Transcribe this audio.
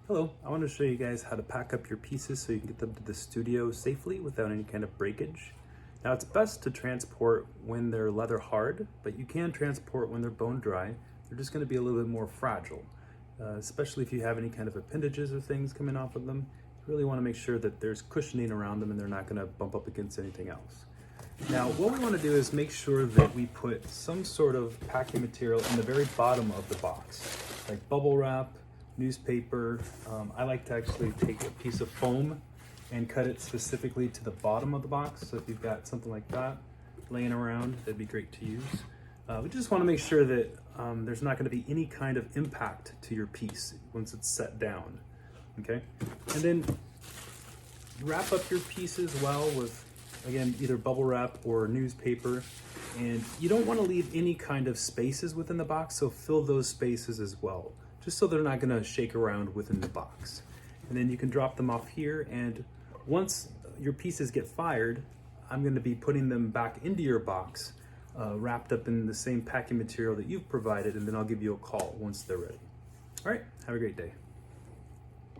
Hello, I want to show you guys how to pack up your pieces so you can get them to the studio safely without any kind of breakage. Now it's best to transport when they're leather hard, but you can transport when they're bone dry. They're just going to be a little bit more fragile, especially if you have any kind of appendages or things coming off of them. You really want to make sure that there's cushioning around them and they're not going to bump up against anything else. Now what we want to do is make sure that we put some sort of packing material in the very bottom of the box, like bubble wrap, newspaper. I like to actually take a piece of foam and cut it specifically to the bottom of the box. So if you've got something like that laying around, that'd be great to use. We just want to make sure that there's not going to be any kind of impact to your piece once it's set down. Okay, and then wrap up your piece as well with, again, either bubble wrap or newspaper. And you don't want to leave any kind of spaces within the box, so fill those spaces as well, just so they're not going to shake around within the box. And then you can drop them off here, and once your pieces get fired, I'm going to be putting them back into your box, wrapped up in the same packing material that you've provided, and then I'll give you a call once they're ready. All right, have a great day.